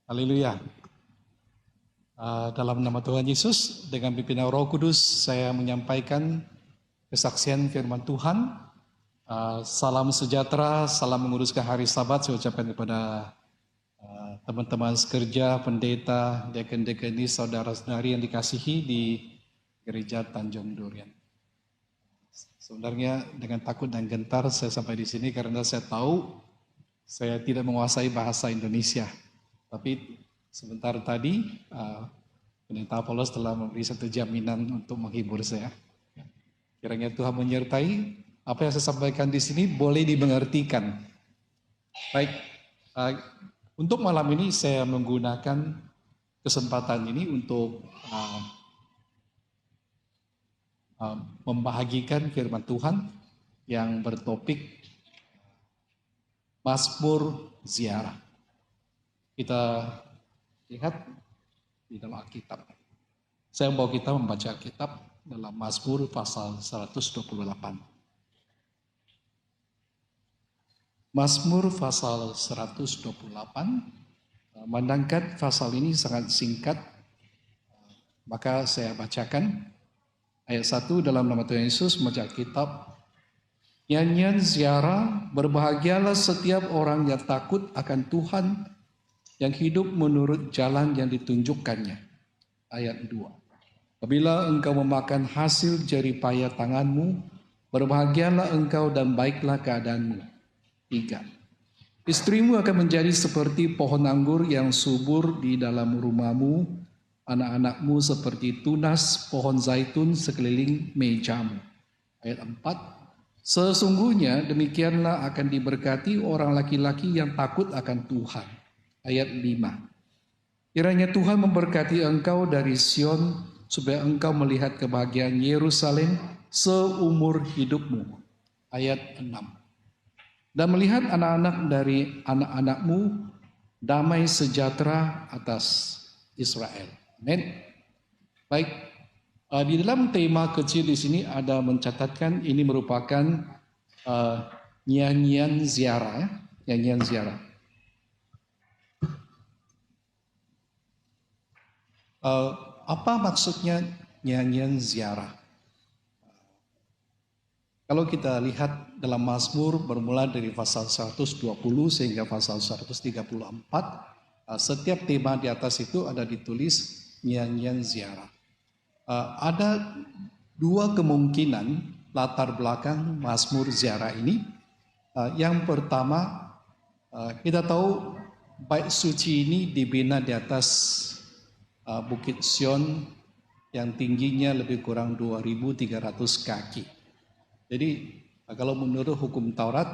Haleluya. Dalam nama Tuhan Yesus, dengan pimpinan Roh Kudus, saya menyampaikan kesaksian firman Tuhan. Salam sejahtera, salam menguruskan hari Sabat. Saya ucapkan kepada teman-teman sekerja, pendeta, dekan-dekani, saudara-saudari yang dikasihi di Gereja Tanjung Durian. Sebenarnya dengan takut dan gentar saya sampai di sini karena saya tahu saya tidak menguasai bahasa Indonesia. Tapi sebentar tadi Pendeta Paulus telah memberi satu jaminan untuk menghibur saya. Kiranya Tuhan menyertai apa yang saya sampaikan di sini boleh dimengertikan. Baik, untuk malam ini saya menggunakan kesempatan ini untuk membahagikan firman Tuhan yang bertopik Mazmur Ziarah. Kita lihat di dalam Alkitab. Saya mau kita membaca Alkitab dalam Mazmur pasal 128. Mazmur pasal 128, mengangkat pasal ini sangat singkat, maka saya bacakan ayat 1 dalam nama Tuhan Yesus, membaca Alkitab. Nyanyian ziarah, berbahagialah setiap orang yang takut akan Tuhan, yang hidup menurut jalan yang ditunjukkannya. Ayat 2. Apabila engkau memakan hasil jerih payah tanganmu, berbahagialah engkau dan baiklah keadaanmu. 3. Istrimu akan menjadi seperti pohon anggur yang subur di dalam rumahmu, anak-anakmu seperti tunas pohon zaitun sekeliling mejamu. Ayat 4. Sesungguhnya demikianlah akan diberkati orang laki-laki yang takut akan Tuhan. Ayat 5. Kiranya Tuhan memberkati engkau dari Sion, supaya engkau melihat kebahagiaan Yerusalem seumur hidupmu. Ayat 6. Dan melihat anak-anak dari anak-anakmu, damai sejahtera atas Israel. Amin. Baik, di dalam tema kecil di sini ada mencatatkan ini merupakan nyanyian ziarah, nyanyian ziarah. Apa maksudnya nyanyian ziarah? Kalau kita lihat dalam Mazmur bermula dari pasal 120 sehingga pasal 134, setiap tema di atas itu ada ditulis nyanyian ziarah. Ada dua kemungkinan latar belakang Mazmur ziarah ini. Yang pertama, kita tahu bait suci ini dibina di atas Bukit Sion yang tingginya lebih kurang 2.300 kaki. Jadi kalau menurut hukum Taurat,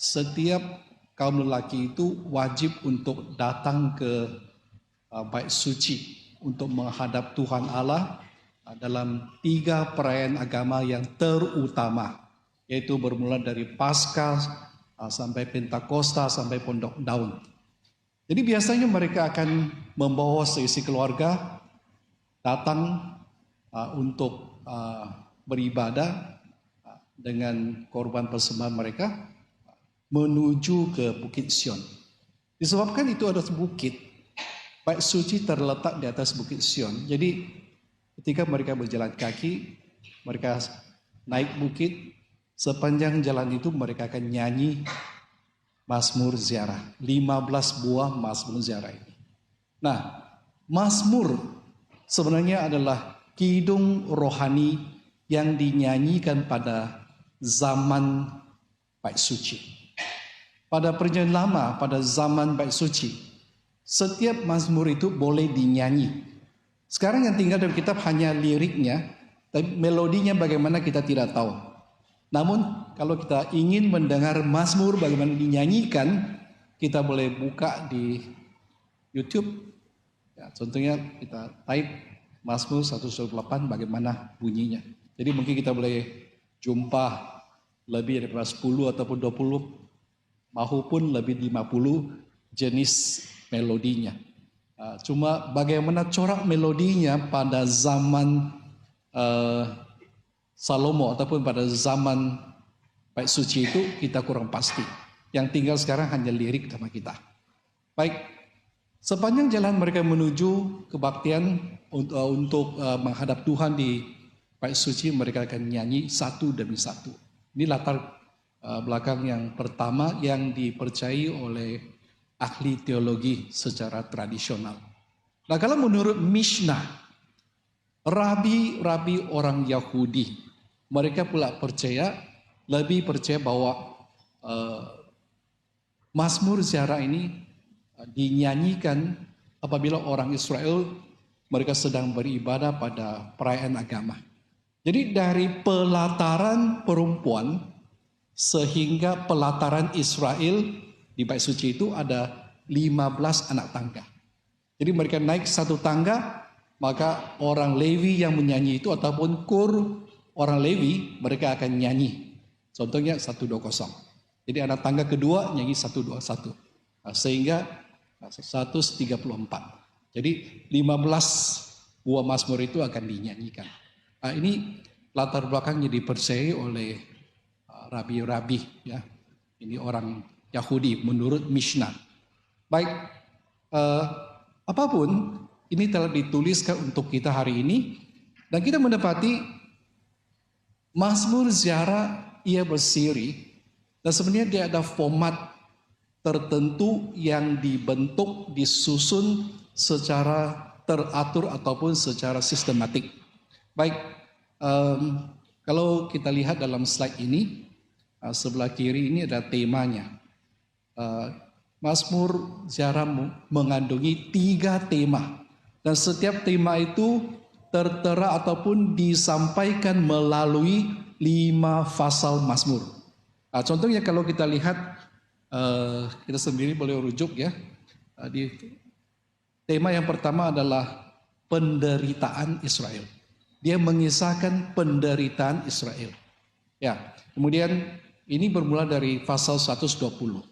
setiap kaum lelaki itu wajib untuk datang ke bait suci untuk menghadap Tuhan Allah dalam 3 perayaan agama yang terutama, yaitu bermula dari Paskah sampai Pentakosta sampai Pondok Daun. Jadi biasanya mereka akan membawa seisi keluarga datang untuk beribadah dengan korban persembahan mereka menuju ke Bukit Sion. Disebabkan itu ada bukit, bait suci terletak di atas Bukit Sion. Jadi ketika mereka berjalan kaki, mereka naik bukit, sepanjang jalan itu mereka akan nyanyi Mazmur ziarah, 15 buah Mazmur ziarah ini. Nah, Mazmur sebenarnya adalah kidung rohani yang dinyanyikan pada zaman bait suci. Pada perjanjian lama, pada zaman bait suci, setiap Mazmur itu boleh dinyanyi. Sekarang yang tinggal dalam kitab hanya liriknya, tapi melodinya bagaimana kita tidak tahu. Namun kalau kita ingin mendengar Mazmur bagaimana dinyanyikan, kita boleh buka di YouTube. Ya, contohnya kita type Mazmur 128 bagaimana bunyinya. Jadi mungkin kita boleh jumpa lebih daripada 10 ataupun 20 maupun lebih 50 jenis melodinya. Cuma bagaimana corak melodinya pada zaman Salomo ataupun pada zaman bait suci itu kita kurang pasti. Yang tinggal sekarang hanya lirik sama kita. Baik, Sepanjang jalan mereka menuju kebaktian untuk menghadap Tuhan di bait suci, mereka akan nyanyi satu demi satu. Ini latar belakang yang pertama yang dipercayai oleh ahli teologi secara tradisional. Nah, kalau menurut Mishnah, rabi-rabi orang Yahudi, mereka pula lebih percaya bahwa Mazmur Ziarah ini dinyanyikan apabila orang Israel mereka sedang beribadah pada perayaan agama. Jadi dari pelataran perempuan sehingga pelataran Israel di bait suci itu ada 15 anak tangga. Jadi mereka naik satu tangga, maka orang Lewi yang menyanyi itu ataupun kur orang Lewi mereka akan nyanyi. Contohnya 120. Jadi anak tangga kedua nyanyi 121. Sehingga 134. Jadi 15 buah Mazmur itu akan dinyanyikan. Nah, ini latar belakangnya dipercayai oleh rabi-rabi, ya. Ini orang Yahudi menurut Mishnah. Baik, apapun ini telah dituliskan untuk kita hari ini, dan kita mendapati Mazmur Ziarah ia bersiri, dan sebenarnya dia ada format tertentu yang dibentuk, disusun secara teratur ataupun secara sistematik. Baik, kalau kita lihat dalam slide ini, sebelah kiri ini ada temanya. Mazmur Ziarah mengandungi 3 tema, dan setiap tema itu tertera ataupun disampaikan melalui 5 pasal Mazmur. Contohnya kalau kita lihat, kita sendiri boleh rujuk ya. Di tema yang pertama adalah penderitaan Israel. Dia mengisahkan penderitaan Israel. Ya, kemudian ini bermula dari pasal 120.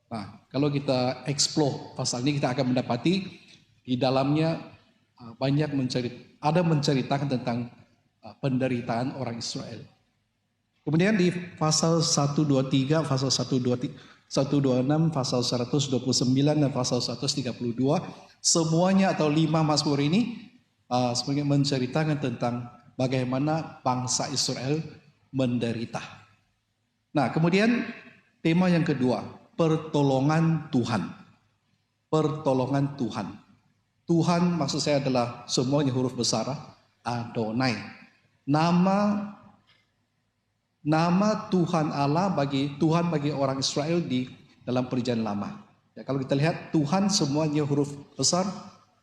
Nah, kalau kita explore pasal ini kita akan mendapati di dalamnya banyak menceritakan tentang penderitaan orang Israel. Kemudian di pasal 123, pasal 126, pasal 129 dan pasal 132, semuanya atau 5 Mazmur ini sebenarnya menceritakan tentang bagaimana bangsa Israel menderita. Nah, kemudian tema yang kedua, pertolongan Tuhan. Pertolongan Tuhan. Tuhan maksud saya adalah semuanya huruf besar, Adonai. Nama Tuhan Allah bagi orang Israel di dalam perjanjian lama. Ya, kalau kita lihat Tuhan semuanya huruf besar,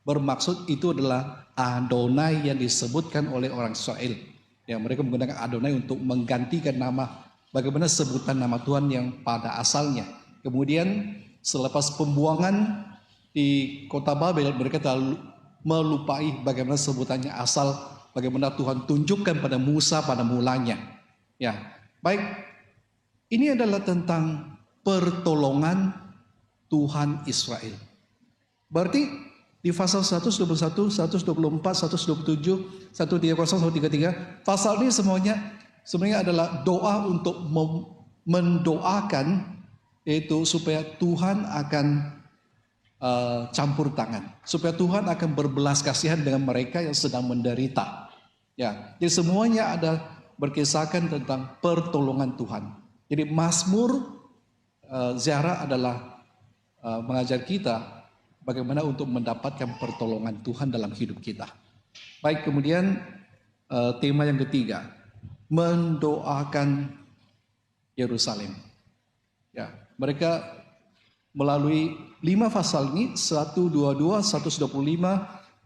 bermaksud itu adalah Adonai yang disebutkan oleh orang Israel. Ya, mereka menggunakan Adonai untuk menggantikan nama, bagaimana sebutan nama Tuhan yang pada asalnya. Kemudian selepas pembuangan di kota Babel, mereka telah melupai bagaimana sebutannya asal, bagaimana Tuhan tunjukkan pada Musa pada mulanya. Ya, baik. Ini adalah tentang pertolongan Tuhan Israel. Berarti di pasal 121, 124, 127, 130, 133, pasal ini sebenarnya adalah doa untuk mendoakan, yaitu supaya Tuhan akan campur tangan, supaya Tuhan akan berbelas kasihan dengan mereka yang sedang menderita. Ya, jadi semuanya ada berkisahkan tentang pertolongan Tuhan. Jadi Mazmur Ziarah adalah mengajar kita bagaimana untuk mendapatkan pertolongan Tuhan dalam hidup kita. Baik, kemudian tema yang ketiga, mendoakan Yerusalem. Ya, mereka melalui 5 pasal ini, 122, 125,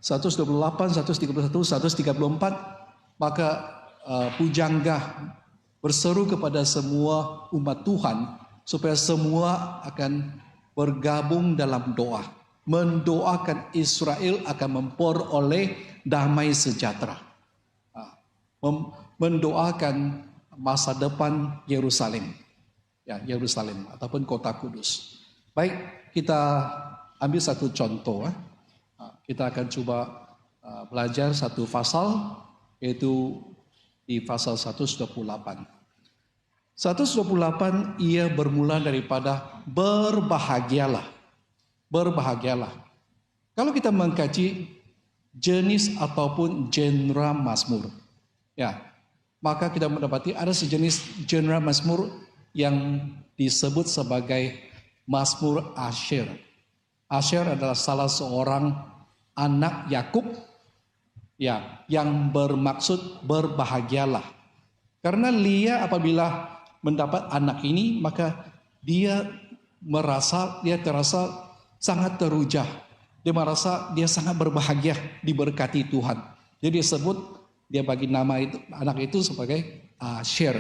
128, 131, 134, maka pujangga berseru kepada semua umat Tuhan supaya semua akan bergabung dalam doa, mendoakan Israel akan memperoleh damai sejahtera, mendoakan masa depan Yerusalem, ya, Yerusalem ataupun kota kudus. Baik, kita ambil satu contoh. Kita akan coba belajar satu pasal, yaitu di pasal 128. 128 ia bermula daripada berbahagialah. Berbahagialah. Kalau kita mengkaji jenis ataupun genre Mazmur, ya, maka kita mendapati ada sejenis genre Mazmur yang disebut sebagai Mazmur Asher. Asher adalah salah seorang anak Yakub, ya, yang bermaksud berbahagialah. Karena Lia apabila mendapat anak ini, maka dia terasa sangat terujah. Dia merasa dia sangat berbahagia diberkati Tuhan. Jadi dia bagi nama itu anak itu sebagai Asher.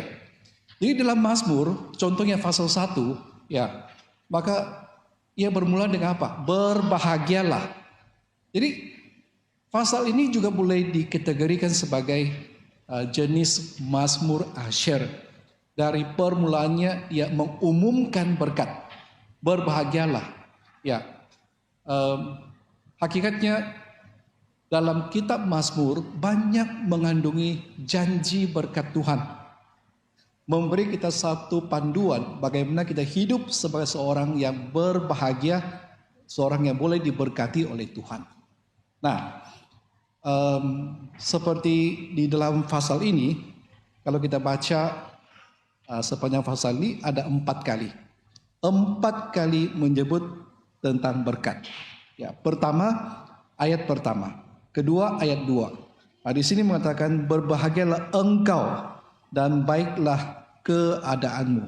Jadi dalam Mazmur, contohnya pasal 1, ya, maka ia bermula dengan apa? Berbahagialah. Jadi pasal ini juga boleh dikategorikan sebagai jenis Mazmur Asher. Dari permulaannya ia mengumumkan berkat. Berbahagialah. Ya. Hakikatnya dalam kitab Mazmur banyak mengandungi janji berkat Tuhan. Memberi kita satu panduan bagaimana kita hidup sebagai seorang yang berbahagia, seorang yang boleh diberkati oleh Tuhan. Nah, seperti di dalam pasal ini, kalau kita baca sepanjang pasal ini ada 4 kali. 4 kali menyebut tentang berkat. Ya, pertama, ayat pertama. Kedua, ayat 2. Nah, di sini mengatakan berbahagialah engkau dan baiklah keadaanmu.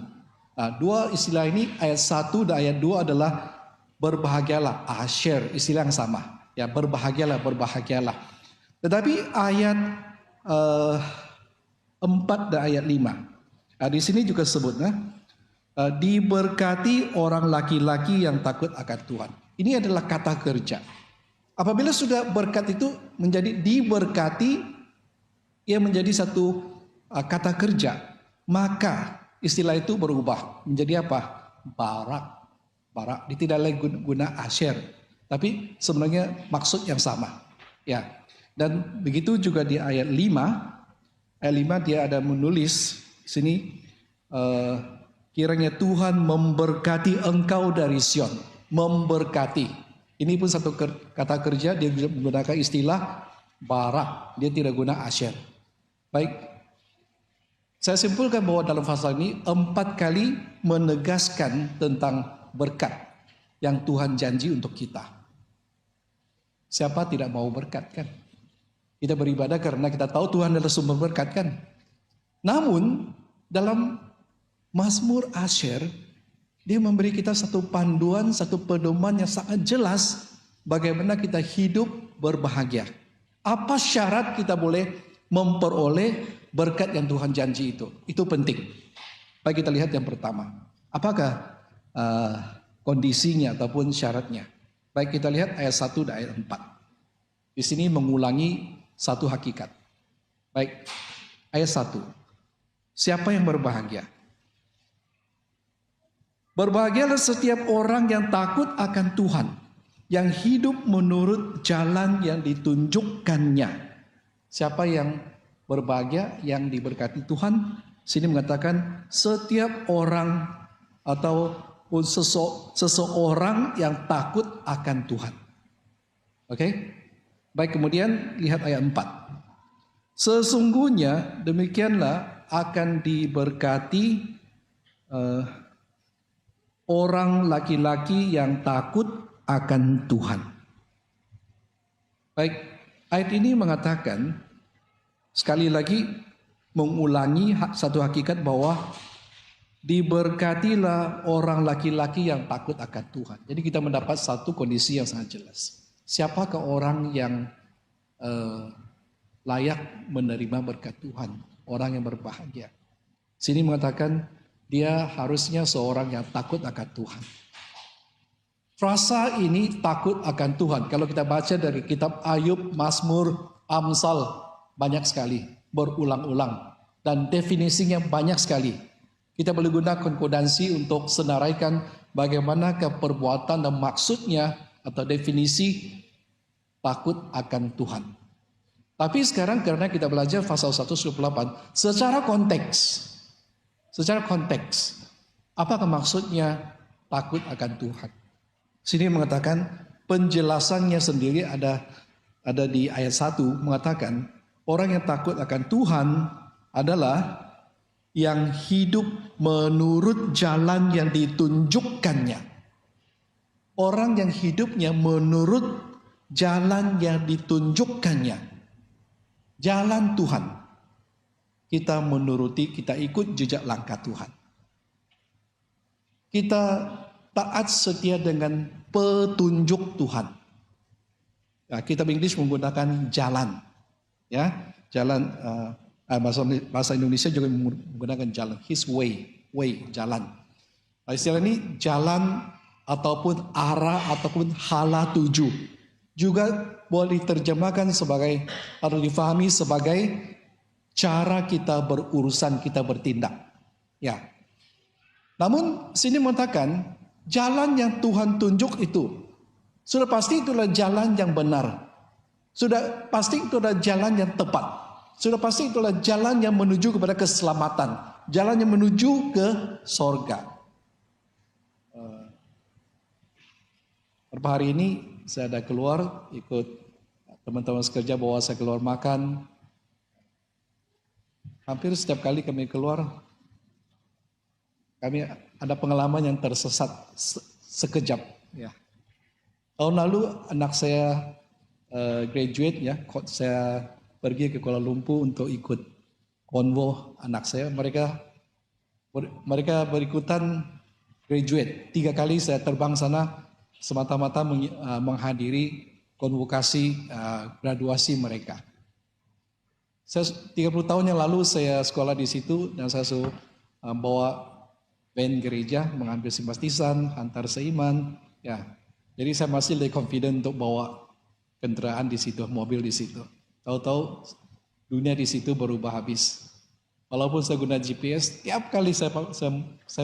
Nah, 2 istilah ini, ayat 1 dan ayat 2 adalah berbahagialah, Asher, istilah yang sama. Ya, berbahagialah. Tetapi ayat 4 dan ayat 5. Nah, di sini juga sebutnya diberkati orang laki-laki yang takut akan Tuhan. Ini adalah kata kerja. Apabila sudah berkat itu menjadi diberkati, ia menjadi satu kata kerja, maka istilah itu berubah menjadi apa? Barak. Dia tidak lagi guna Asher, tapi sebenarnya maksud yang sama. Ya. Dan begitu juga di ayat 5. Ayat 5 dia ada menulis di sini kiranya Tuhan memberkati engkau dari Sion. Memberkati. Ini pun satu kata kerja, dia menggunakan istilah barak. Dia tidak guna Asher. Baik. Saya simpulkan bahwa dalam pasal ini 4 kali menegaskan tentang berkat yang Tuhan janji untuk kita. Siapa tidak mau berkat kan? Kita beribadah karena kita tahu Tuhan adalah sumber berkat kan? Namun dalam Mazmur Asher, dia memberi kita satu panduan, satu pedoman yang sangat jelas bagaimana kita hidup berbahagia. Apa syarat kita boleh memperoleh berkat yang Tuhan janji itu? Itu penting. Baik, kita lihat yang pertama. Apakah kondisinya ataupun syaratnya? Baik, kita lihat ayat 1 dan ayat 4. Di sini mengulangi satu hakikat. Baik, ayat 1. Siapa yang berbahagia? Berbahagialah setiap orang yang takut akan Tuhan, yang hidup menurut jalan yang ditunjukkannya. Siapa yang berbahagia, yang diberkati Tuhan? Sini mengatakan setiap orang ataupun seseorang yang takut akan Tuhan. Oke? Baik, kemudian lihat ayat 4. Sesungguhnya demikianlah akan diberkati orang laki-laki yang takut akan Tuhan. Baik, ayat ini mengatakan sekali lagi mengulangi satu hakikat bahwa diberkatilah orang laki-laki yang takut akan Tuhan. Jadi kita mendapat satu kondisi yang sangat jelas. Siapakah orang yang layak menerima berkat Tuhan? Orang yang berbahagia. Sini mengatakan dia harusnya seorang yang takut akan Tuhan. Frasa ini takut akan Tuhan. Kalau kita baca dari kitab Ayub, Mazmur, Amsal, banyak sekali. Berulang-ulang. Dan definisinya banyak sekali. Kita boleh gunakan konkordansi untuk senaraikan bagaimana perbuatan dan maksudnya atau definisi takut akan Tuhan. Tapi sekarang karena kita belajar pasal 128 secara konteks, apakah maksudnya takut akan Tuhan? Sini mengatakan penjelasannya sendiri ada di ayat 1 mengatakan orang yang takut akan Tuhan adalah yang hidup menurut jalan yang ditunjukkannya. Orang yang hidupnya menurut jalan yang ditunjukkannya. Jalan Tuhan. Kita menuruti, kita ikut jejak langkah Tuhan. Kita taat setia dengan petunjuk Tuhan. Ya, kitab Inggris menggunakan jalan. Ya, jalan bahasa Indonesia juga menggunakan jalan, his way, jalan. Nah, istilah ini jalan ataupun arah ataupun hala tuju juga boleh diterjemahkan sebagai atau difahami sebagai cara kita berurusan, kita bertindak. Ya. Namun sini mengatakan jalan yang Tuhan tunjuk itu sudah pasti itulah jalan yang benar. Sudah pasti itu adalah jalan yang tepat. Sudah pasti itulah jalan yang menuju kepada keselamatan. Jalan yang menuju ke sorga. Beberapa hari ini saya ada keluar ikut teman-teman sekerja bawa saya keluar makan. Hampir setiap kali kami keluar, kami ada pengalaman yang tersesat sekejap. Ya. Tahun lalu anak saya graduate ya, saya pergi ke Kuala Lumpur untuk ikut konvo anak saya. Mereka berikutan graduate. 3 kali saya terbang sana semata-mata menghadiri konvokasi graduasi mereka. Saya 30 tahun yang lalu saya sekolah di situ dan saya bawa van gereja mengambil simpatisan, antar seiman. Ya, jadi saya masih lebih confident untuk bawa kendaraan di situ, mobil di situ. Tahu-tahu dunia di situ berubah habis. Walaupun saya guna GPS, tiap kali saya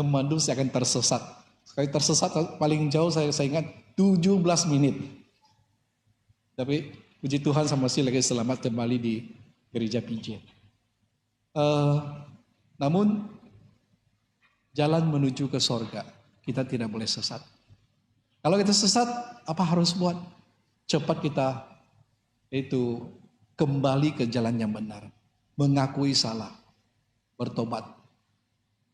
memandu saya akan tersesat. Sekali tersesat paling jauh saya ingat 17 menit. Tapi puji Tuhan saya masih lagi selamat kembali di gereja PJ. Namun jalan menuju ke sorga kita tidak boleh sesat. Kalau kita sesat, apa harus buat? Cepat kita itu kembali ke jalan yang benar, mengakui salah, bertobat.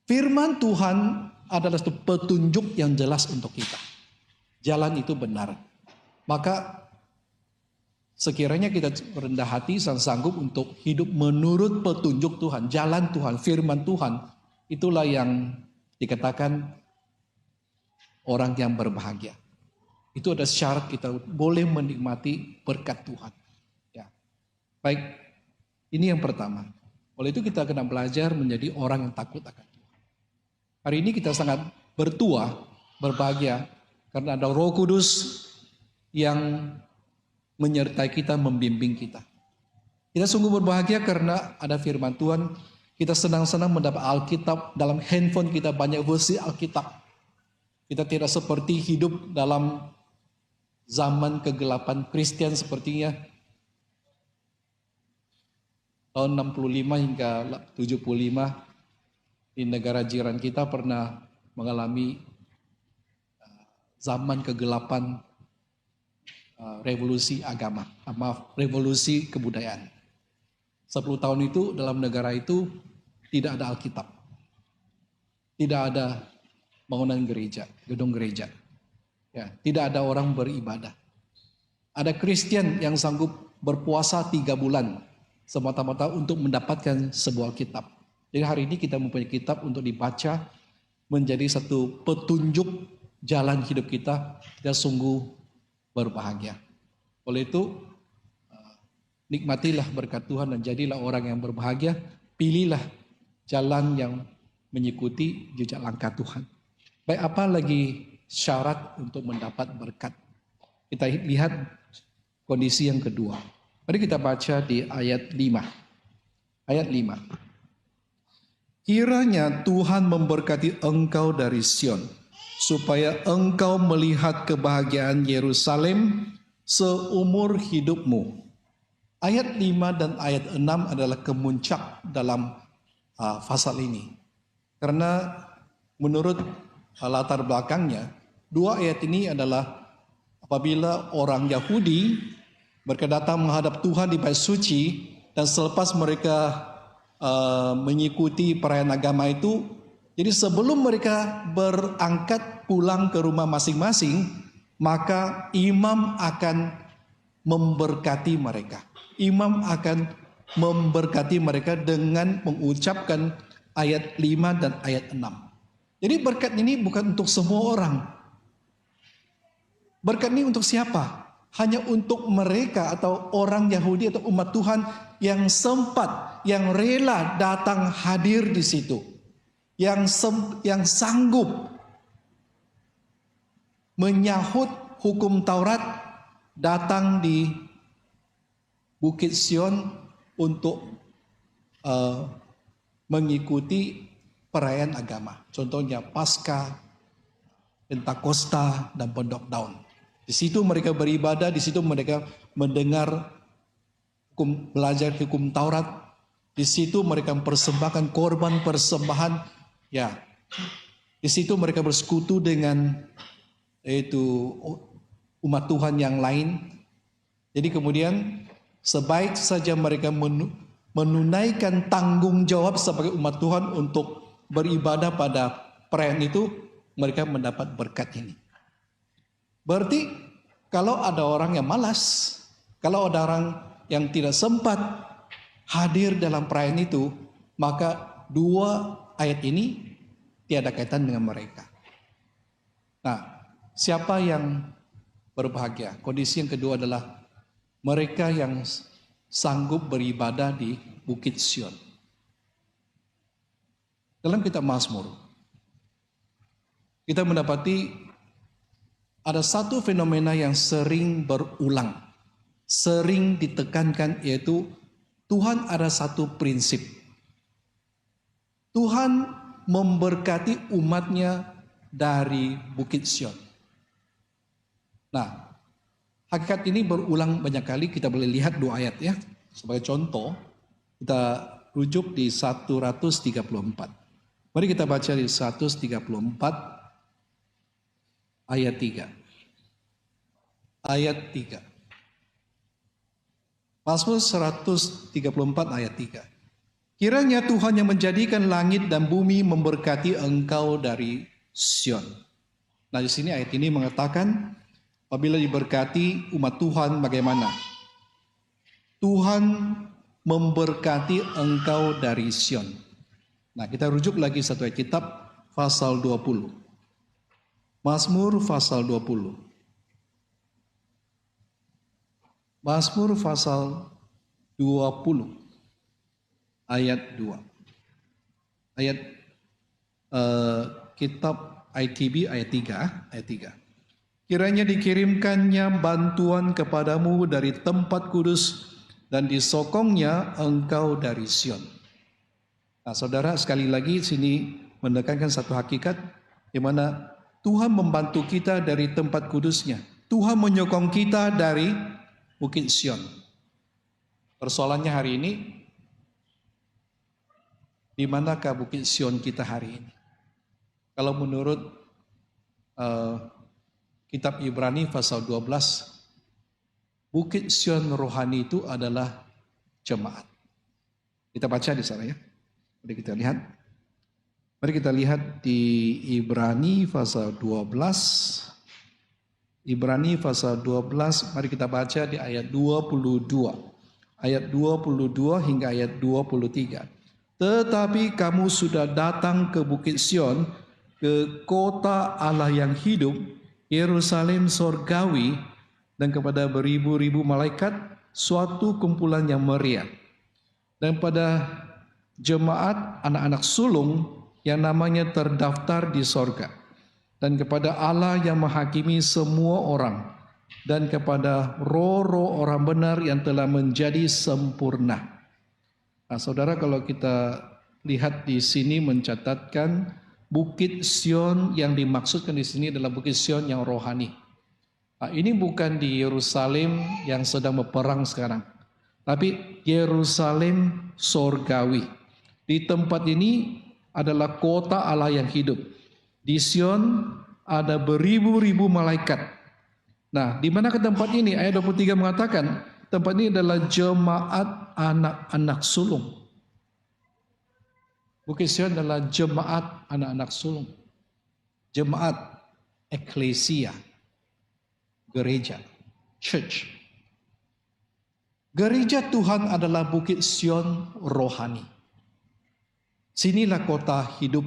Firman Tuhan adalah petunjuk yang jelas untuk kita. Jalan itu benar. Maka sekiranya kita rendah hati dan sanggup untuk hidup menurut petunjuk Tuhan, jalan Tuhan, firman Tuhan, itulah yang dikatakan orang yang berbahagia. Itu ada syarat kita boleh menikmati berkat Tuhan. Baik, ini yang pertama. Oleh itu kita kena belajar menjadi orang yang takut akan Tuhan. Hari ini kita sangat berbahagia karena ada Roh Kudus yang menyertai kita, membimbing kita. Kita sungguh berbahagia karena ada firman Tuhan. Kita senang-senang mendapat Alkitab, dalam handphone kita banyak versi Alkitab. Kita tidak seperti hidup dalam zaman kegelapan Kristen sepertinya. Tahun 65 hingga 75 di negara jiran kita pernah mengalami zaman kegelapan revolusi agama, revolusi kebudayaan. 10 tahun itu dalam negara itu tidak ada Alkitab. Tidak ada bangunan gereja, gedung gereja. Ya, tidak ada orang beribadah. Ada Kristen yang sanggup berpuasa 3 bulan semata-mata untuk mendapatkan sebuah kitab. Jadi hari ini kita mempunyai kitab untuk dibaca, menjadi satu petunjuk jalan hidup kita, dan sungguh berbahagia. Oleh itu, nikmatilah berkat Tuhan dan jadilah orang yang berbahagia. Pilihlah jalan yang mengikuti jejak langkah Tuhan. Baik, apa lagi syarat untuk mendapat berkat? Kita lihat kondisi yang kedua. Mari kita baca di ayat 5. Ayat 5. Kiranya Tuhan memberkati engkau dari Sion, supaya engkau melihat kebahagiaan Yerusalem seumur hidupmu. Ayat 5 dan ayat 6 adalah kemuncak dalam pasal ini. Karena menurut latar belakangnya, 2 ayat ini adalah apabila orang Yahudi mereka datang menghadap Tuhan di bait suci, dan selepas mereka mengikuti perayaan agama itu, jadi sebelum mereka berangkat pulang ke rumah masing-masing, maka imam akan memberkati mereka. Imam akan memberkati mereka dengan mengucapkan ayat 5 dan ayat 6. Jadi berkat ini bukan untuk semua orang. Berkat ini untuk siapa? Hanya untuk mereka atau orang Yahudi atau umat Tuhan yang sempat, yang rela datang hadir di situ. Yang sanggup menyahut hukum Taurat, datang di Bukit Sion untuk mengikuti perayaan agama. Contohnya Paskah, Pentakosta, dan Pondok Daun. Di situ mereka beribadah, di situ mereka mendengar belajar hukum Taurat. Di situ mereka mempersembahkan korban persembahan. Ya, di situ mereka bersekutu dengan umat Tuhan yang lain. Jadi kemudian sebaik saja mereka menunaikan tanggung jawab sebagai umat Tuhan untuk beribadah pada perayaan itu, mereka mendapat berkat ini. Berarti kalau ada orang yang malas, kalau ada orang yang tidak sempat hadir dalam perayaan itu, maka dua ayat ini tiada kaitan dengan mereka. Nah, siapa yang berbahagia? Kondisi yang kedua adalah mereka yang sanggup beribadah di Bukit Sion. Dalam kitab Mazmur, kita mendapati ada satu fenomena yang sering berulang, sering ditekankan, yaitu Tuhan ada satu prinsip. Tuhan memberkati umatnya dari Bukit Sion. Nah, hakikat ini berulang banyak kali. Kita boleh lihat dua ayat ya. Sebagai contoh, kita rujuk di 134. Mari kita baca di 134 ayat 3. Ayat 3. Mazmur 134 ayat 3. Kiranya Tuhan yang menjadikan langit dan bumi memberkati engkau dari Sion. Nah, di sini ayat ini mengatakan apabila diberkati umat Tuhan bagaimana? Tuhan memberkati engkau dari Sion. Nah, kita rujuk lagi satu ayat kitab, pasal 20. Mazmur pasal 20. Mazmur pasal 20 ayat 2. Ayat kitab ITB ayat 3. Kiranya dikirimkannya bantuan kepadamu dari tempat kudus dan disokongnya engkau dari Sion. Nah, saudara, sekali lagi sini menekankan satu hakikat di mana Tuhan membantu kita dari tempat kudusnya. Tuhan menyokong kita dari Bukit Sion. Persoalannya hari ini, di manakah Bukit Sion kita hari ini? Kalau menurut kitab Ibrani pasal 12, Bukit Sion rohani itu adalah jemaat. Kita baca di sana ya. Mari kita lihat. Mari kita lihat di Ibrani pasal 12. Ibrani pasal 12, mari kita baca di ayat 22. Ayat 22 hingga ayat 23. Tetapi kamu sudah datang ke Bukit Sion, ke kota Allah yang hidup, Yerusalem sorgawi, dan kepada beribu-ribu malaikat, suatu kumpulan yang meriah. Dan pada jemaat anak-anak sulung yang namanya terdaftar di sorga, dan kepada Allah yang menghakimi semua orang, dan kepada roh-roh orang benar yang telah menjadi sempurna. Nah, saudara, kalau kita lihat di sini mencatatkan Bukit Sion yang dimaksudkan di sini adalah Bukit Sion yang rohani. Nah, ini bukan di Yerusalem yang sedang berperang sekarang, tapi Yerusalem sorgawi. Di tempat ini adalah kota Allah yang hidup. Di Sion ada beribu-ribu malaikat. Nah, di mana ke tempat ini? Ayat 23 mengatakan, tempat ini adalah jemaat anak-anak sulung. Bukit Sion adalah jemaat anak-anak sulung. Jemaat, eklesia, gereja, church. Gereja Tuhan adalah Bukit Sion rohani. Sinilah kota hidup,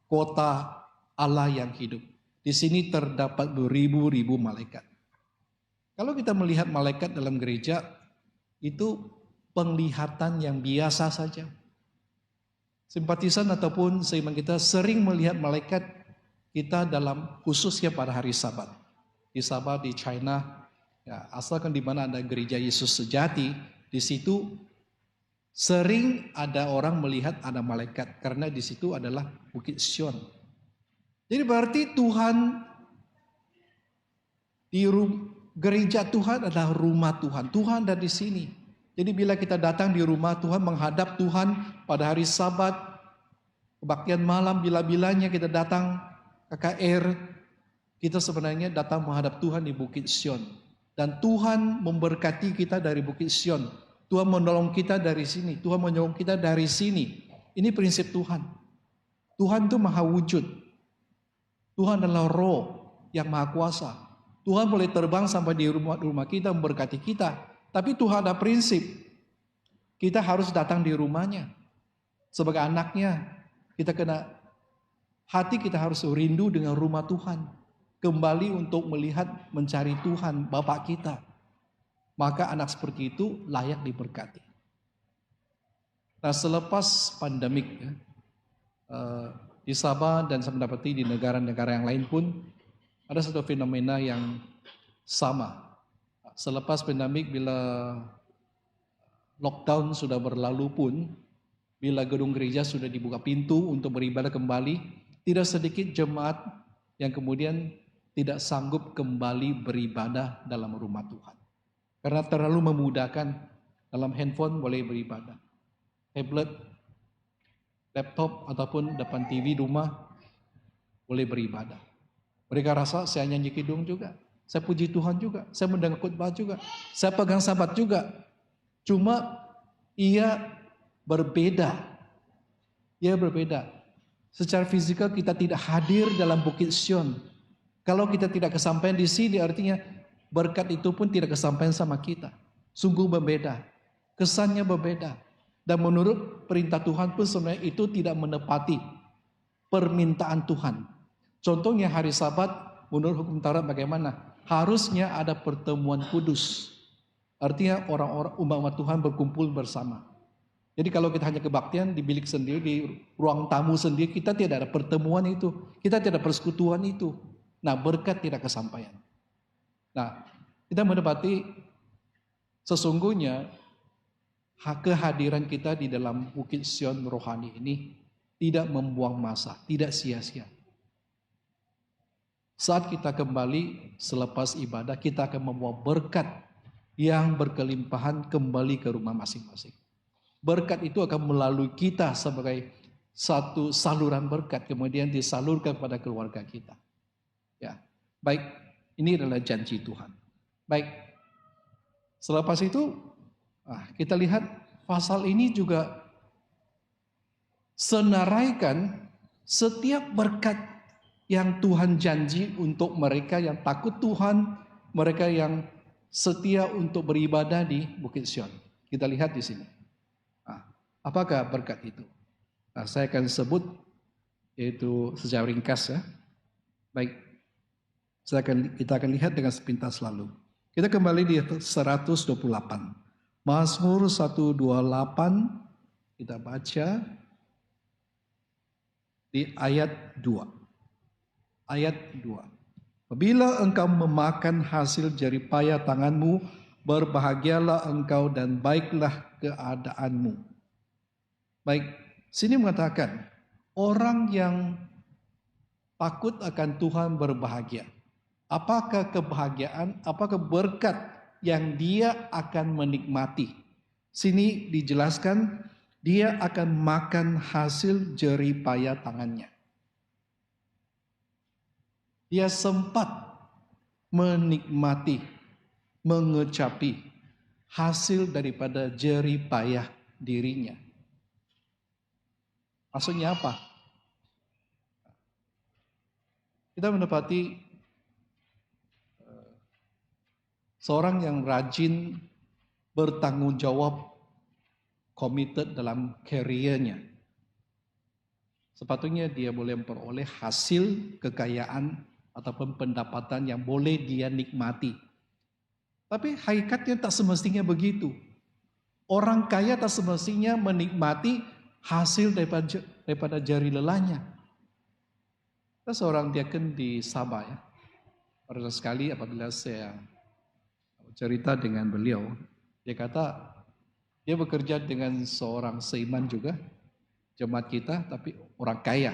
kota Allah yang hidup. Di sini terdapat beribu-ribu malaikat. Kalau kita melihat malaikat dalam gereja, itu penglihatan yang biasa saja. Simpatisan ataupun seiman kita sering melihat malaikat kita dalam khususnya pada hari Sabat. Di Sabat di China, ya, asalkan di mana ada gereja Yesus sejati, di situ sering ada orang melihat ada malaikat karena di situ adalah Bukit Sion. Jadi berarti Tuhan di gereja Tuhan adalah rumah Tuhan. Tuhan ada di sini. Jadi bila kita datang di rumah Tuhan, menghadap Tuhan pada hari Sabat, kebaktian malam, bila-bilanya kita datang KKR, kita sebenarnya datang menghadap Tuhan di Bukit Sion. Dan Tuhan memberkati kita dari Bukit Sion. Tuhan menolong kita dari sini. Tuhan menolong kita dari sini. Ini prinsip Tuhan. Tuhan itu maha wujud. Tuhan adalah roh yang maha kuasa. Tuhan boleh terbang sampai di rumah kita, memberkati kita. Tapi Tuhan ada prinsip. Kita harus datang di rumahnya. Sebagai anaknya, hati kita harus rindu dengan rumah Tuhan. Kembali untuk melihat, mencari Tuhan, Bapa kita. Maka anak seperti itu layak diberkati. Nah, selepas pandemik, di Sabah dan saya mendapati di negara-negara yang lain pun ada satu fenomena yang sama. Selepas pandemik, bila lockdown sudah berlalu pun, bila gedung gereja sudah dibuka pintu untuk beribadah kembali, tidak sedikit jemaat yang kemudian tidak sanggup kembali beribadah dalam rumah Tuhan. Karena terlalu memudahkan, dalam handphone boleh beribadah. Tablet, laptop, ataupun depan TV rumah boleh beribadah. Mereka rasa saya nyanyi kidung juga, saya puji Tuhan juga, saya mendengar khotbah juga, saya pegang sabat juga. Cuma ia berbeda. Ia berbeda. Secara fisikal kita tidak hadir dalam Bukit Sion. Kalau kita tidak kesampaian di sini, artinya berkat itu pun tidak kesampaian sama kita. Sungguh berbeda. Kesannya berbeda. Dan menurut perintah Tuhan pun sebenarnya itu tidak menepati permintaan Tuhan. Contohnya hari Sabat, menurut hukum Taurat bagaimana? Harusnya ada pertemuan kudus. Artinya orang-orang umat Tuhan berkumpul bersama. Jadi kalau kita hanya kebaktian di bilik sendiri, di ruang tamu sendiri, kita tidak ada pertemuan itu. Kita tidak ada persekutuan itu. Nah, berkat tidak kesampaian. Nah, kita mendapati sesungguhnya kehadiran kita di dalam Bukit Sion rohani ini tidak membuang masa, tidak sia-sia. Saat kita kembali selepas ibadah, kita akan membawa berkat yang berkelimpahan kembali ke rumah masing-masing. Berkat itu akan melalui kita sebagai satu saluran berkat, kemudian disalurkan kepada keluarga kita. Ya, baik, ini adalah janji Tuhan. Baik, selepas itu kita lihat pasal ini juga senaraikan setiap berkat yang Tuhan janji untuk mereka yang takut Tuhan, mereka yang setia untuk beribadah di Bukit Sion. Kita lihat di sini. Apakah berkat itu? Saya akan sebut yaitu secara ringkas ya. Baik, kita akan lihat dengan sepintas lalu. Kita kembali di 128. Mazmur 128 kita baca di ayat 2. Ayat 2. Apabila engkau memakan hasil jeripaya tanganmu, berbahagialah engkau dan baiklah keadaanmu. Baik, sini mengatakan orang yang takut akan Tuhan berbahagia. Apakah kebahagiaan, apakah berkat yang dia akan menikmati? Sini dijelaskan dia akan makan hasil jeripaya tangannya. Dia sempat menikmati, mengecapi hasil daripada jerih payah dirinya. Maksudnya apa? Kita mendapati seorang yang rajin, bertanggung jawab, committed dalam karirnya. Sepatutnya dia boleh memperoleh hasil kekayaan ataupun pendapatan yang boleh dia nikmati. Tapi hakikatnya tak semestinya begitu. Orang kaya tak semestinya menikmati hasil daripada jari lelahnya. Ada seorang diaken di Sabah ya. Pada sekali apabila saya cerita dengan beliau, dia kata dia bekerja dengan seorang seiman juga, jemaat kita, tapi orang kaya.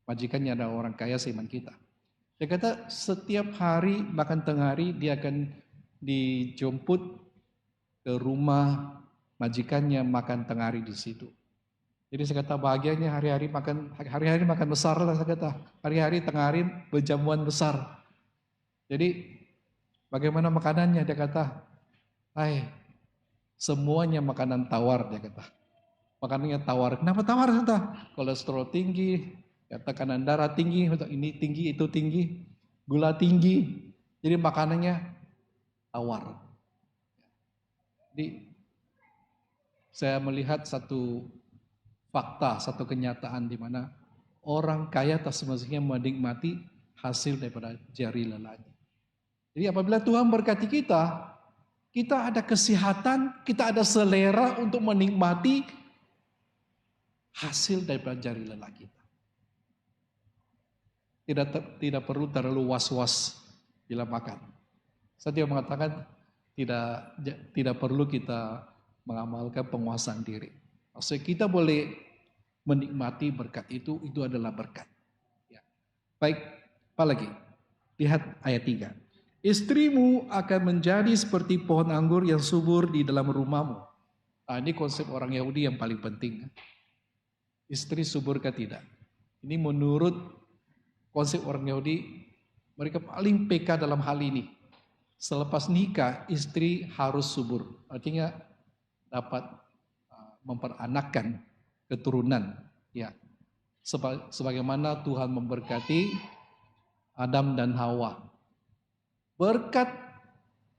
Majikannya ada orang kaya seiman kita. Dia kata setiap hari makan tengah hari dia akan dijemput ke rumah majikannya makan tengah hari di situ. Jadi saya kata bahagianya hari-hari makan besar lah saya kata. Hari-hari tengah hari berjamuan besar. Jadi bagaimana makanannya dia kata, semuanya makanan tawar dia kata. Makanannya tawar. Kenapa tawar kata? Kolesterol tinggi, tekanan darah tinggi, ini tinggi, itu tinggi, gula tinggi. Jadi makanannya tawar. Jadi saya melihat satu fakta, satu kenyataan di mana orang kaya tak semestinya menikmati hasil daripada jari lelahnya. Jadi apabila Tuhan berkati kita, kita ada kesehatan, kita ada selera untuk menikmati hasil daripada jari lelah kita. Tidak perlu terlalu was-was bila makan. Saya tidak mengatakan tidak perlu kita mengamalkan penguasaan diri. Maksudnya kita boleh menikmati berkat itu adalah berkat. Ya. Baik, apa lagi? Lihat ayat 3. Istrimu akan menjadi seperti pohon anggur yang subur di dalam rumahmu. Ini konsep orang Yahudi yang paling penting. Istri suburkah tidak? Ini menurut konsep orang Yahudi, mereka paling peka dalam hal ini. Selepas nikah, istri harus subur. Artinya dapat memperanakkan keturunan. Ya, sebagaimana Tuhan memberkati Adam dan Hawa. Berkat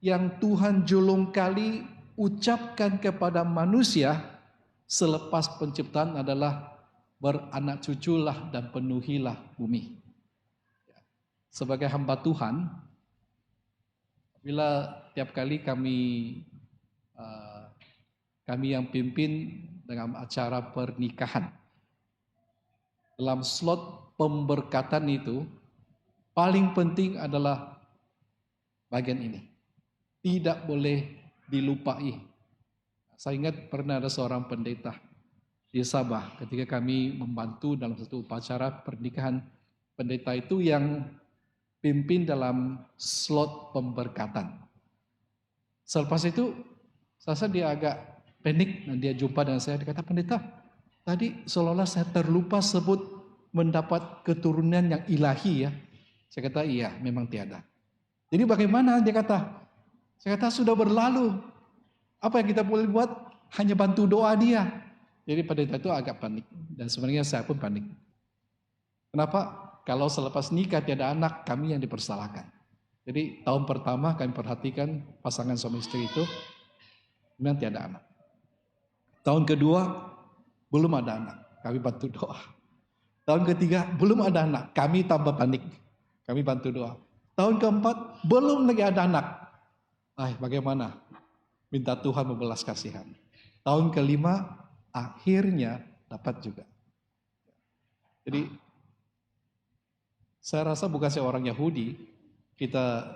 yang Tuhan julung kali ucapkan kepada manusia selepas penciptaan adalah beranak cuculah dan penuhilah bumi. Sebagai hamba Tuhan, bila tiap kali kami yang pimpin dengan acara pernikahan, dalam slot pemberkatan itu paling penting adalah bagian ini. Tidak boleh dilupai. Saya ingat pernah ada seorang pendeta di Sabah ketika kami membantu dalam satu upacara pernikahan. Pendeta itu yang pimpin dalam slot pemberkatan. Selepas itu, saya dia agak panik dan dia jumpa dengan saya. Dia kata, pendeta, tadi seolah-olah saya terlupa sebut mendapat keturunan yang ilahi ya. Saya kata, iya memang tiada. Jadi bagaimana dia kata? Saya kata sudah berlalu. Apa yang kita boleh buat? Hanya bantu doa dia. Jadi pendeta itu agak panik. Dan sebenarnya saya pun panik. Kenapa? Kalau selepas nikah tiada anak, kami yang dipersalahkan. Jadi tahun pertama kami perhatikan pasangan suami istri itu memang tiada anak. Tahun kedua belum ada anak, kami bantu doa. Tahun ketiga belum ada anak, kami tambah panik, kami bantu doa. Tahun keempat belum lagi ada anak. Bagaimana? Minta Tuhan membelas kasihan. Tahun kelima akhirnya dapat juga. Jadi saya rasa bukan saya orang Yahudi, kita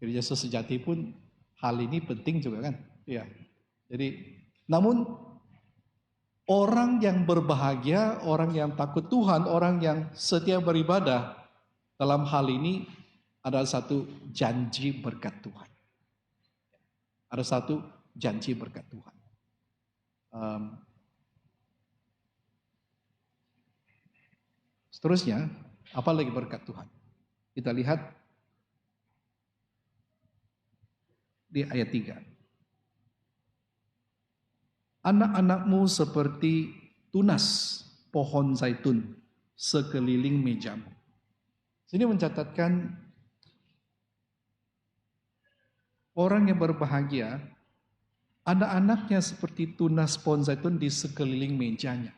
gereja sejati pun hal ini penting juga kan. Ya. Jadi namun orang yang berbahagia, orang yang takut Tuhan, orang yang setia beribadah dalam hal ini adalah satu janji berkat Tuhan. Ada satu janji berkat Tuhan. Seterusnya, apa lagi berkat Tuhan? Kita lihat di ayat 3. Anak-anakmu seperti tunas pohon zaitun sekeliling mejamu. Sini mencatatkan orang yang berbahagia, anak-anaknya seperti tunas pohon zaitun di sekeliling mejanya.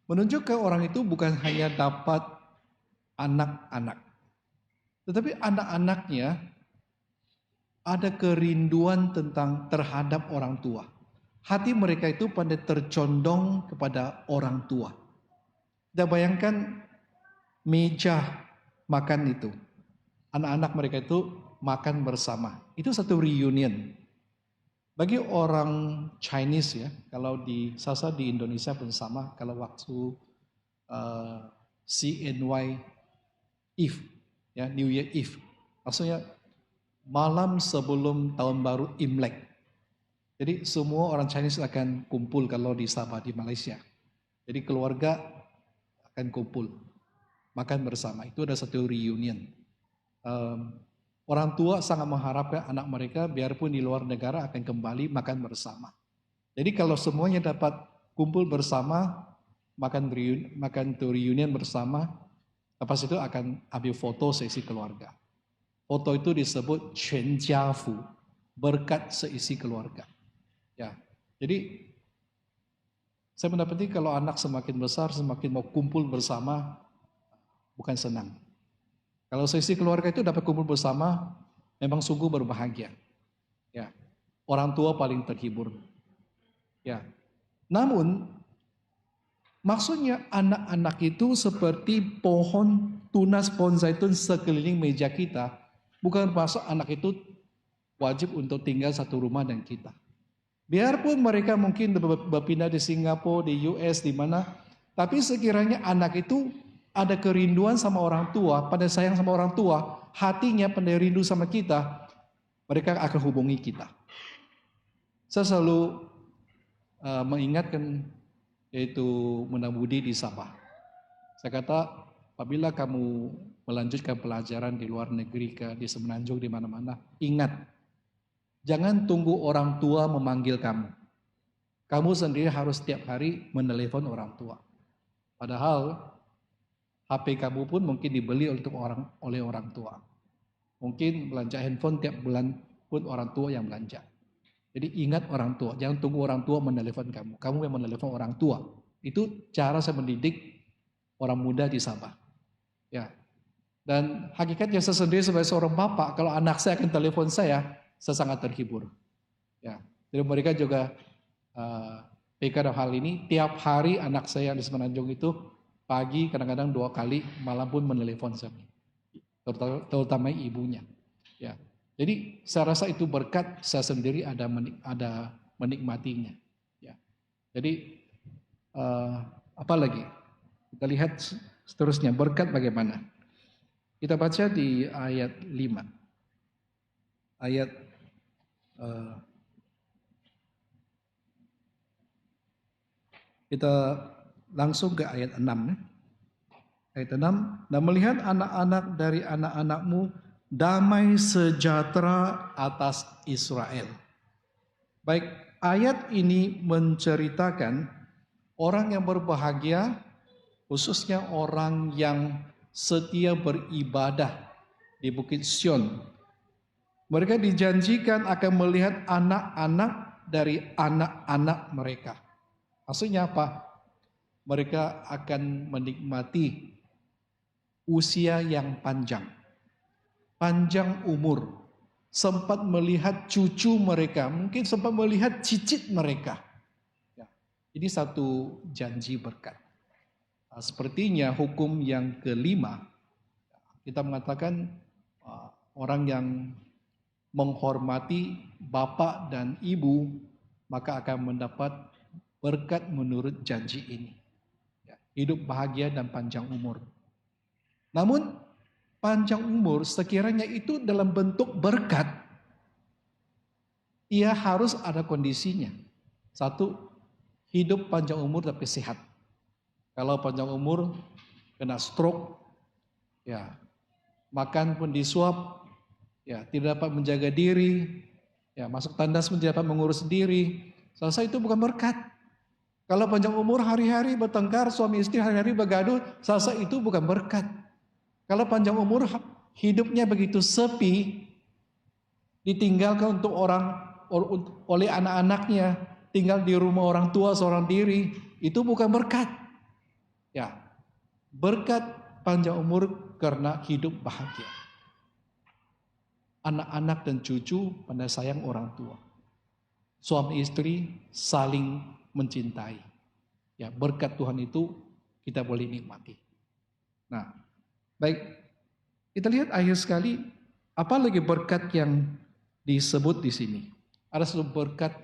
Menunjukkan orang itu bukan hanya dapat anak-anak, tetapi anak-anaknya ada kerinduan terhadap orang tua. Hati mereka itu pada tercondong kepada orang tua. Dan bayangkan meja makan itu. Anak-anak mereka itu makan bersama. Itu satu reunion. Bagi orang Chinese ya, kalau di Sasa di Indonesia pun sama, kalau waktu CNY Eve, ya New Year Eve. Maksudnya malam sebelum tahun baru Imlek. Jadi semua orang Chinese akan kumpul kalau di Sabah di Malaysia. Jadi keluarga akan kumpul, makan bersama. Itu ada satu reunion. Orang tua sangat mengharapkan anak mereka biarpun di luar negara akan kembali makan bersama. Jadi kalau semuanya dapat kumpul bersama, makan reunion bersama, lepas itu akan ambil foto sesi keluarga. Foto itu disebut Quan Jia Fu, berkat seisi keluarga. Ya, jadi saya mendapati kalau anak semakin besar, semakin mau kumpul bersama, bukan senang. Kalau seisi keluarga itu dapat kumpul bersama, memang sungguh berbahagia. Ya, orang tua paling terhibur. Ya, namun maksudnya anak-anak itu seperti tunas pohon zaitun sekeliling meja kita. Bukan maksud anak itu wajib untuk tinggal satu rumah dengan kita. Biarpun mereka mungkin berpindah di Singapura, di US, di mana. Tapi sekiranya anak itu ada kerinduan sama orang tua, pada sayang sama orang tua, hatinya pada rindu sama kita, mereka akan hubungi kita. Saya selalu mengingatkan yaitu Munabudi di Sabah. Saya kata, apabila kamu melanjutkan pelajaran di luar negeri di Semenanjung di mana-mana, ingat, jangan tunggu orang tua memanggil kamu. Kamu sendiri harus setiap hari menelepon orang tua. Padahal HP kamu pun mungkin dibeli oleh orang tua. Mungkin belanja handphone tiap bulan pun orang tua yang belanja. Jadi ingat orang tua, jangan tunggu orang tua menelepon kamu. Kamu yang menelepon orang tua. Itu cara saya mendidik orang muda di Sabah. Ya. Dan hakikatnya saya sendiri sebagai seorang bapak, kalau anak saya akan telepon saya sangat terhibur. Ya. Jadi mereka juga peka dalam hal ini. Tiap hari anak saya di Semenanjung itu pagi kadang-kadang 2 kali, malam pun menelepon saya. Terutama ibunya. Ya. Jadi saya rasa itu berkat saya sendiri ada menikmatinya. Ya. Jadi apa lagi? Kita lihat seterusnya berkat bagaimana. Kita baca di ayat 5. Kita langsung ke ayat 6. Ayat 6. Dan melihat anak-anak dari anak-anakmu damai sejahtera atas Israel. Baik, ayat ini menceritakan orang yang berbahagia, khususnya orang yang setia beribadah di Bukit Sion. Mereka dijanjikan akan melihat anak-anak dari anak-anak mereka. Maksudnya apa? Mereka akan menikmati usia yang panjang. Panjang umur. Sempat melihat cucu mereka. Mungkin sempat melihat cicit mereka. Ya. Ini satu janji berkat. Sepertinya hukum yang kelima, kita mengatakan orang yang menghormati bapak dan ibu, maka akan mendapat berkat menurut janji ini. Hidup bahagia dan panjang umur. Namun panjang umur sekiranya itu dalam bentuk berkat, ia harus ada kondisinya. Satu, hidup panjang umur tapi sehat. Kalau panjang umur kena stroke, ya makan pun disuap, ya, tidak dapat menjaga diri, ya, masuk tandas pun tidak dapat mengurus diri. Saya rasa itu bukan berkat. Kalau panjang umur hari-hari bertengkar, suami istri hari-hari bergaduh, saya rasa itu bukan berkat. Kalau panjang umur hidupnya begitu sepi, ditinggalkan untuk oleh anak-anaknya, tinggal di rumah orang tua seorang diri, itu bukan berkat. Ya, berkat panjang umur karena hidup bahagia. Anak-anak dan cucu pandai sayang orang tua. Suami istri saling mencintai. Ya, berkat Tuhan itu kita boleh nikmati. Nah, baik, kita lihat akhir sekali, apa lagi berkat yang disebut di sini? Ada satu berkat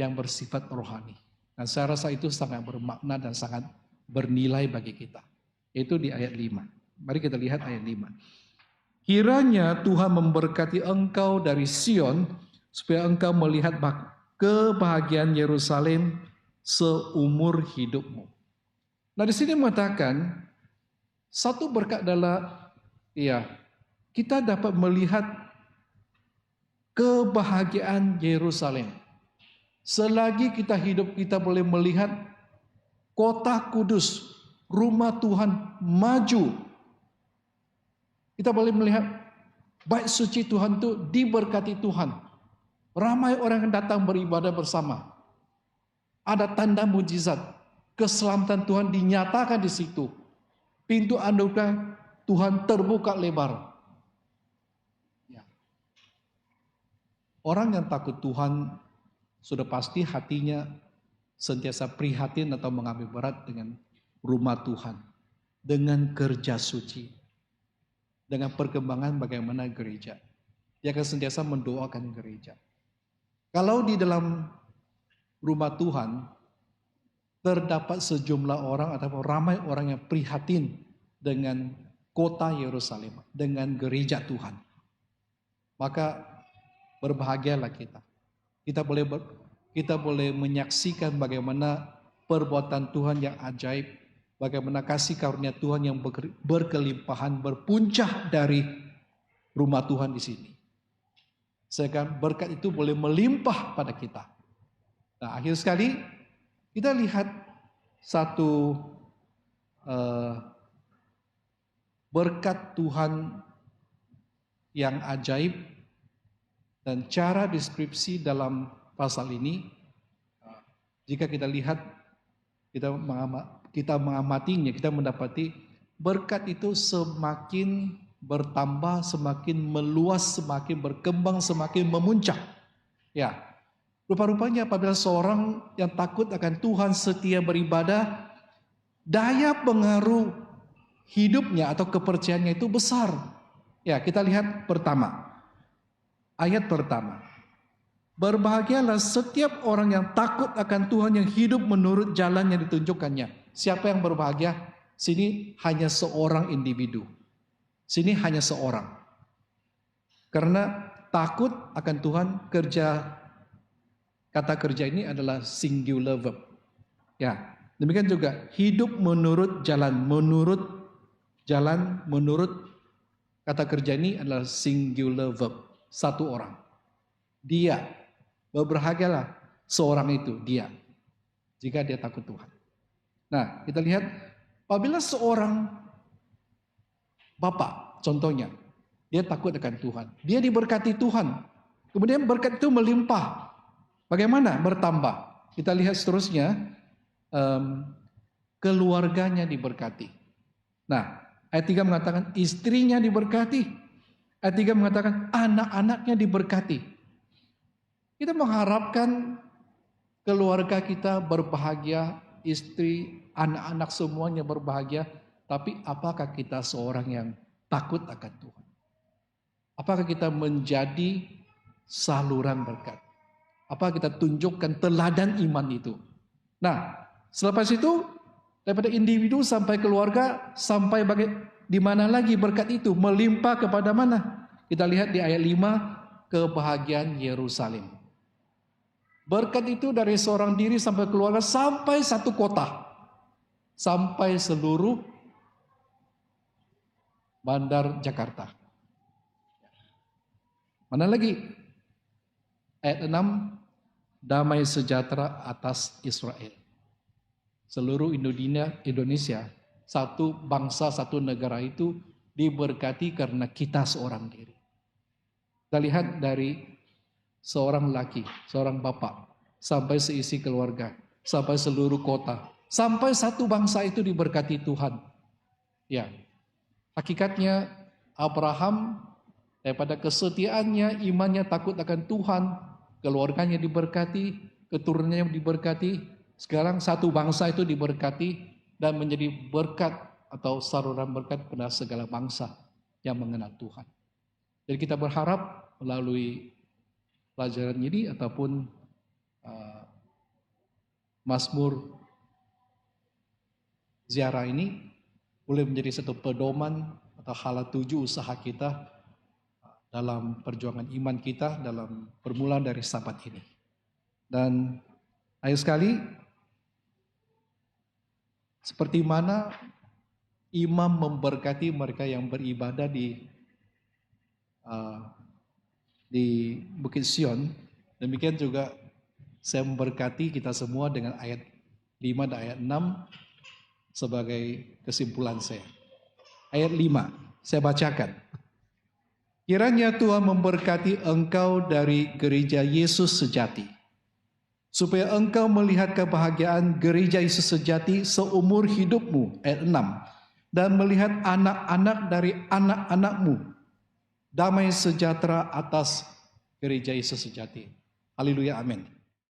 yang bersifat rohani. Dan saya rasa itu sangat bermakna dan sangat bernilai bagi kita. Yaitu di ayat 5. Mari kita lihat ayat 5. Kiranya Tuhan memberkati engkau dari Sion, supaya engkau melihat kebahagiaan Yerusalem seumur hidupmu. Nah, di sini mengatakan satu berkat adalah kita dapat melihat kebahagiaan Yerusalem. Selagi kita hidup, kita boleh melihat kota kudus, rumah Tuhan maju. Kita boleh melihat bait suci Tuhan itu diberkati Tuhan. Ramai orang yang datang beribadah bersama. Ada tanda mujizat. Keselamatan Tuhan dinyatakan di situ. Pintu anugerah Tuhan terbuka lebar. Ya. Orang yang takut Tuhan sudah pasti hatinya sentiasa prihatin atau mengambil berat dengan rumah Tuhan. Dengan kerja suci. Dengan perkembangan bagaimana gereja. Dia akan sentiasa mendoakan gereja. Kalau di dalam rumah Tuhan terdapat sejumlah orang atau ramai orang yang prihatin dengan kota Yerusalem, dengan gereja Tuhan, maka berbahagialah kita. Kita boleh menyaksikan bagaimana perbuatan Tuhan yang ajaib, bagaimana kasih karunia Tuhan yang berkelimpahan, berpuncak dari rumah Tuhan di sini. Sehingga berkat itu boleh melimpah pada kita. Nah, akhir sekali kita lihat satu berkat Tuhan yang ajaib dan cara deskripsi dalam pasal ini. Jika kita lihat, kita mengamatinya, kita mendapati berkat itu semakin bertambah, semakin meluas, semakin berkembang, semakin memuncak. Ya, rupa-rupanya apabila seorang yang takut akan Tuhan setia beribadah, daya pengaruh hidupnya atau kepercayaannya itu besar. Ya, kita lihat pertama, ayat pertama. Berbahagialah setiap orang yang takut akan Tuhan, yang hidup menurut jalan yang ditunjukkannya. Siapa yang berbahagia? Sini hanya seorang individu. Sini hanya seorang. Karena takut akan Tuhan, kata kerja ini adalah singular verb. Ya, demikian juga hidup menurut jalan, menurut kata kerja ini adalah singular verb. Satu orang. Dia, berbahagialah seorang itu, dia. Jika dia takut Tuhan. Nah, kita lihat apabila seorang bapak, contohnya, dia takut akan Tuhan. Dia diberkati Tuhan. Kemudian berkat itu melimpah. Bagaimana? Bertambah. Kita lihat seterusnya, keluarganya diberkati. Nah, ayat 3 mengatakan istrinya diberkati. Ayat 3 mengatakan anak-anaknya diberkati. Kita mengharapkan keluarga kita berbahagia, istri, anak-anak semuanya berbahagia. Tapi apakah kita seorang yang takut akan Tuhan? Apakah kita menjadi saluran berkat? Apakah kita tunjukkan teladan iman itu? Nah, selepas itu daripada individu sampai keluarga, sampai di mana lagi berkat itu melimpah kepada mana? Kita lihat di ayat 5, kebahagiaan Yerusalem. Berkat itu dari seorang diri sampai keluarga, sampai satu kota, sampai seluruh Bandar Jakarta. Mana lagi? Ayat 6, damai sejahtera atas Israel. Seluruh Indonesia, satu bangsa, satu negara itu diberkati karena kita seorang diri. Kita lihat dari seorang laki, seorang bapak, sampai seisi keluarga, sampai seluruh kota, sampai satu bangsa itu diberkati Tuhan. Ya, hakikatnya Abraham daripada kesetiaannya, imannya, takut akan Tuhan, keluarganya diberkati, keturunannya diberkati. Sekarang satu bangsa itu diberkati dan menjadi berkat atau saluran berkat pada segala bangsa yang mengenal Tuhan. Jadi kita berharap melalui pelajaran ini ataupun Mazmur ziarah ini boleh menjadi satu pedoman atau hala tuju usaha kita dalam perjuangan iman kita dalam permulaan dari Sabat ini. Dan akhir sekali, seperti mana imam memberkati mereka yang beribadah di Bukit Sion, demikian juga saya memberkati kita semua dengan ayat 5 dan ayat 6 sebagai kesimpulan saya. Ayat 5, saya bacakan. Kiranya Tuhan memberkati engkau dari gereja Yesus sejati, supaya engkau melihat kebahagiaan gereja Yesus sejati seumur hidupmu, ayat 6, dan melihat anak-anak dari anak-anakmu, damai sejahtera atas gereja Yesus sejati. Haleluya, amin.